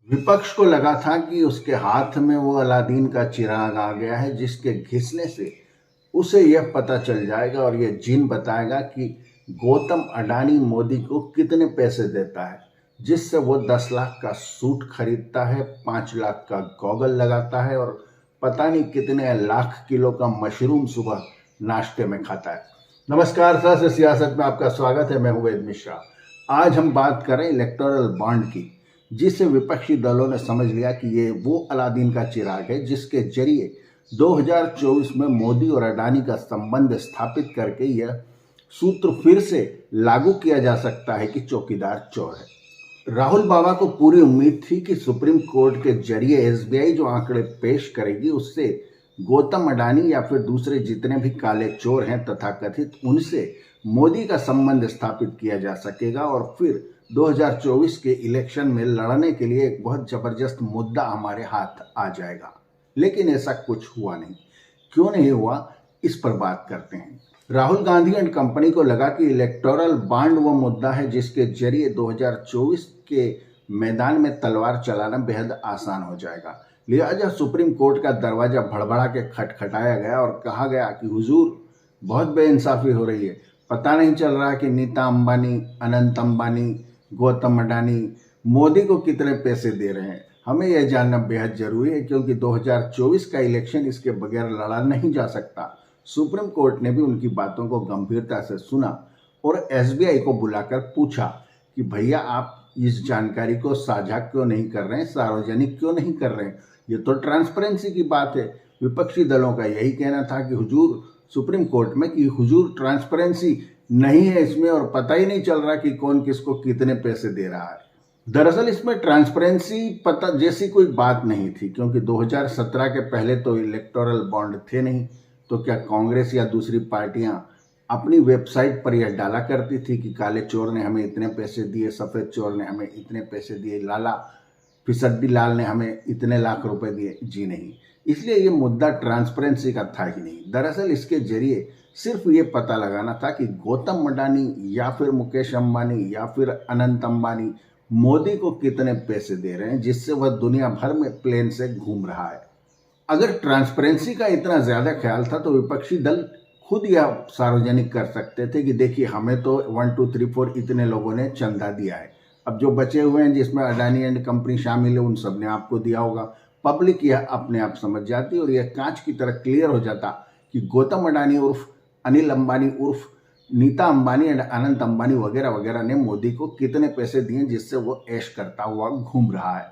विपक्ष को लगा था कि उसके हाथ में वो अलादीन का चिराग आ गया है, जिसके घिसने से उसे यह पता चल जाएगा और यह जिन बताएगा कि गौतम अडानी मोदी को कितने पैसे देता है, जिससे वो 10 लाख का सूट खरीदता है, 5 लाख का गॉगल लगाता है और पता नहीं कितने लाख किलो का मशरूम सुबह नाश्ते में खाता है। नमस्कार, सहस्त्र सियासत में आपका स्वागत है। मैं हूं वेद मिश्रा। आज हम बात करें इलेक्टोरल बॉन्ड की, जिसे विपक्षी दलों ने समझ लिया कि ये वो अलादीन का चिराग है जिसके जरिए 2024 में मोदी और अडानी का संबंध स्थापित करके यह सूत्र फिर से लागू किया जा सकता है कि चौकीदार चोर है। राहुल बाबा को पूरी उम्मीद थी कि सुप्रीम कोर्ट के जरिए एसबीआई जो आंकड़े पेश करेगी उससे गौतम अडानी या फिर दूसरे जितने भी काले चोर हैं तथाकथित, उनसे मोदी का संबंध स्थापित किया जा सकेगा और फिर 2024 के इलेक्शन में लड़ने के लिए एक बहुत जबरदस्त मुद्दा हमारे हाथ आ जाएगा। लेकिन ऐसा कुछ हुआ नहीं। क्यों नहीं हुआ, इस पर बात करते हैं। राहुल गांधी एंड कंपनी को लगा कि इलेक्टोरल बॉन्ड वो मुद्दा है जिसके जरिए 2024 के मैदान में तलवार चलाना बेहद आसान हो जाएगा। लिहाजा सुप्रीम कोर्ट का दरवाजा भड़बड़ा के खटखटाया गया और कहा गया कि हुजूर, बहुत बेइंसाफी हो रही है। पता नहीं चल रहा कि नीता अंबानी, अनंत अंबानी, गौतम अडानी मोदी को कितने पैसे दे रहे हैं। हमें यह जानना बेहद जरूरी है, क्योंकि 2024 का इलेक्शन इसके बगैर लड़ा नहीं जा सकता। सुप्रीम कोर्ट ने भी उनकी बातों को गंभीरता से सुना और एसबीआई को बुलाकर पूछा कि भैया, आप इस जानकारी को साझा क्यों नहीं कर रहे हैं, सार्वजनिक क्यों नहीं कर रहे हैं। ये तो ट्रांसपेरेंसी की बात है। विपक्षी दलों का यही कहना था कि हुजूर, सुप्रीम कोर्ट में, कि हुजूर ट्रांसपेरेंसी नहीं है इसमें और पता ही नहीं चल रहा कि कौन किसको कितने पैसे दे रहा है। दरअसल इसमें ट्रांसपेरेंसी पता जैसी कोई बात नहीं थी, क्योंकि 2017 के पहले तो इलेक्टोरल बॉन्ड थे नहीं। तो क्या कांग्रेस या दूसरी पार्टियां अपनी वेबसाइट पर यह डाला करती थी कि काले चोर ने हमें इतने पैसे दिए, सफ़ेद चोर ने हमें इतने पैसे दिए, लाला फिसड्डी लाल ने हमें इतने लाख रुपए दिए? जी नहीं। इसलिए ये मुद्दा ट्रांसपेरेंसी का था ही नहीं। दरअसल इसके जरिए सिर्फ ये पता लगाना था कि गौतम अडानी या फिर मुकेश अंबानी या फिर अनंत अंबानी मोदी को कितने पैसे दे रहे हैं, जिससे वह दुनिया भर में प्लेन से घूम रहा है। अगर ट्रांसपेरेंसी का इतना ज्यादा ख्याल था तो विपक्षी दल खुद यह सार्वजनिक कर सकते थे कि देखिए, हमें तो 1 2 3 4 इतने लोगों ने चंदा दिया है। अब जो बचे हुए हैं, जिसमें अडानी एंड कंपनी शामिल है, उन सब ने आपको दिया होगा। पब्लिक यह अपने आप समझ जाती और यह कांच की तरह क्लियर हो जाता कि गौतम अडानी उर्फ अनिल अंबानी उर्फ नीता अंबानी एंड अनंत अंबानी वगैरह वगैरह ने मोदी को कितने पैसे दिए, जिससे वो ऐश करता हुआ घूम रहा है।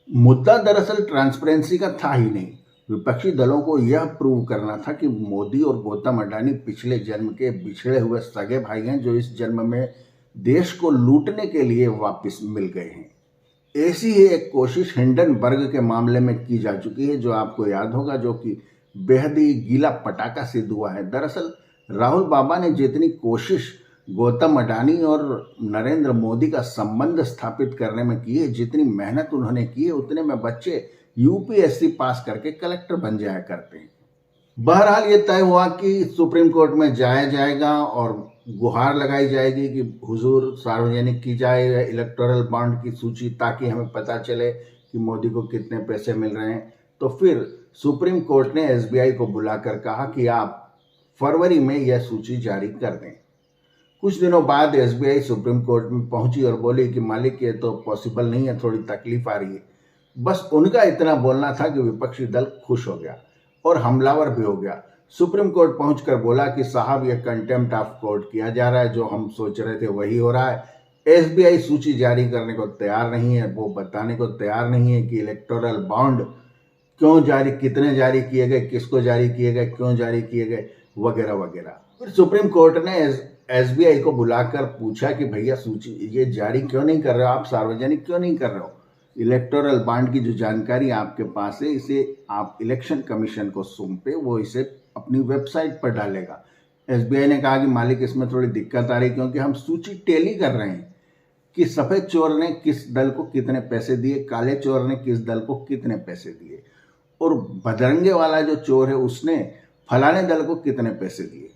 मुद्दा दरअसल ट्रांसपेरेंसी का था ही नहीं। विपक्षी दलों को यह प्रूव करना था कि मोदी और गौतम अडानी पिछले जन्म के बिछड़े हुए सगे भाई हैं, जो इस जन्म में देश को लूटने के लिए वापस मिल गए हैं। ऐसी ही एक कोशिश हिंडनबर्ग के मामले में की जा चुकी है, जो आपको याद होगा, जो कि बेहद ही गीला पटाखा सिद्ध हुआ है। दरअसल राहुल बाबा ने जितनी कोशिश गौतम अडानी और नरेंद्र मोदी का संबंध स्थापित करने में की है, जितनी मेहनत उन्होंने की है, उतने में बच्चे यूपीएससी पास करके कलेक्टर बन जाया करते हैं। बहरहाल ये तय हुआ कि सुप्रीम कोर्ट में जाया जाएगा और गुहार लगाई जाएगी कि हुजूर, सार्वजनिक की जाए इलेक्टोरल बॉन्ड की सूची, ताकि हमें पता चले कि मोदी को कितने पैसे मिल रहे हैं। तो फिर सुप्रीम कोर्ट ने एसबीआई को बुलाकर कहा कि आप फरवरी में यह सूची जारी कर दें। कुछ दिनों बाद एसबीआई सुप्रीम कोर्ट में पहुंची और बोली कि मालिक, ये तो पॉसिबल नहीं है, थोड़ी तकलीफ आ रही है। बस उनका इतना बोलना था कि विपक्षी दल खुश हो गया और हमलावर भी हो गया। सुप्रीम कोर्ट पहुंचकर बोला कि साहब, यह कंटेम्प्ट ऑफ कोर्ट किया जा रहा है, जो हम सोच रहे थे वही हो रहा है। एसबीआई सूची जारी करने को तैयार नहीं है, वो बताने को तैयार नहीं है कि इलेक्टोरल बॉन्ड क्यों जारी, कितने जारी किए गए, किसको जारी किए गए, क्यों जारी किए गए, वगैरह वगैरह। फिर सुप्रीम कोर्ट ने एसबीआई को बुलाकर पूछा कि भैया, सूची ये जारी क्यों नहीं कर रहे हो, आप सार्वजनिक क्यों नहीं कर रहे हो? इलेक्टोरल बॉन्ड की जो जानकारी आपके पास है, इसे आप इलेक्शन कमीशन को सौंपे, वो इसे अपनी वेबसाइट पर डालेगा। एसबीआई ने कहा कि मालिक, इसमें थोड़ी दिक्कत आ रही, क्योंकि हम सूची टेली कर रहे हैं कि सफेद चोर ने किस दल को कितने पैसे दिए, काले चोर ने किस दल को कितने पैसे दिए, और बजरंगे वाला जो चोर है उसने फलाने दल को कितने पैसे दिए।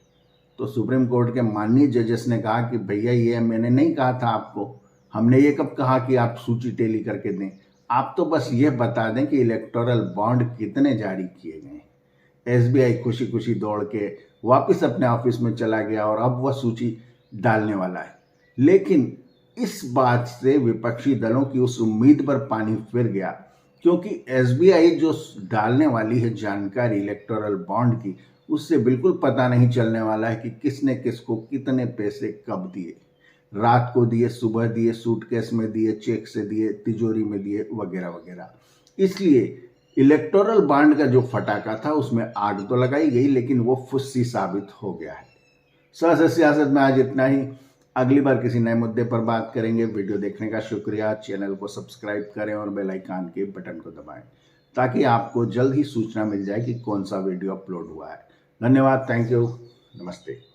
तो सुप्रीम कोर्ट के माननीय जजेस ने कहा कि भैया, ये मैंने नहीं कहा था आपको, हमने ये कब कहा कि आप सूची टेली करके दें। आप तो बस ये बता दें कि इलेक्टोरल बॉन्ड कितने जारी किए गए। एसबीआई खुशी खुशी दौड़ के वापस अपने ऑफिस में चला गया और अब वह सूची डालने वाला है। लेकिन इस बात से विपक्षी दलों की उस उम्मीद पर पानी फिर गया, क्योंकि एसबीआई जो डालने वाली है जानकारी इलेक्टोरल बॉन्ड की, उससे बिल्कुल पता नहीं चलने वाला है कि किसने किसको कितने पैसे कब दिए। रात को दिए, सुबह दिए, सूटकेस में दिए, चेक से दिए, तिजोरी में दिए, वगैरह वगैरह। इसलिए इलेक्टोरल बॉन्ड का जो फटाका था उसमें आग तो लगाई गई, लेकिन वो फुस्सी साबित हो गया है। सहज सियासत में आज इतना ही। अगली बार किसी नए मुद्दे पर बात करेंगे। वीडियो देखने का शुक्रिया। चैनल को सब्सक्राइब करें और बेल आइकन के बटन को दबाएं ताकि आपको जल्द ही सूचना मिल जाए कि कौन सा वीडियो अपलोड हुआ है। धन्यवाद। Thank you. नमस्ते।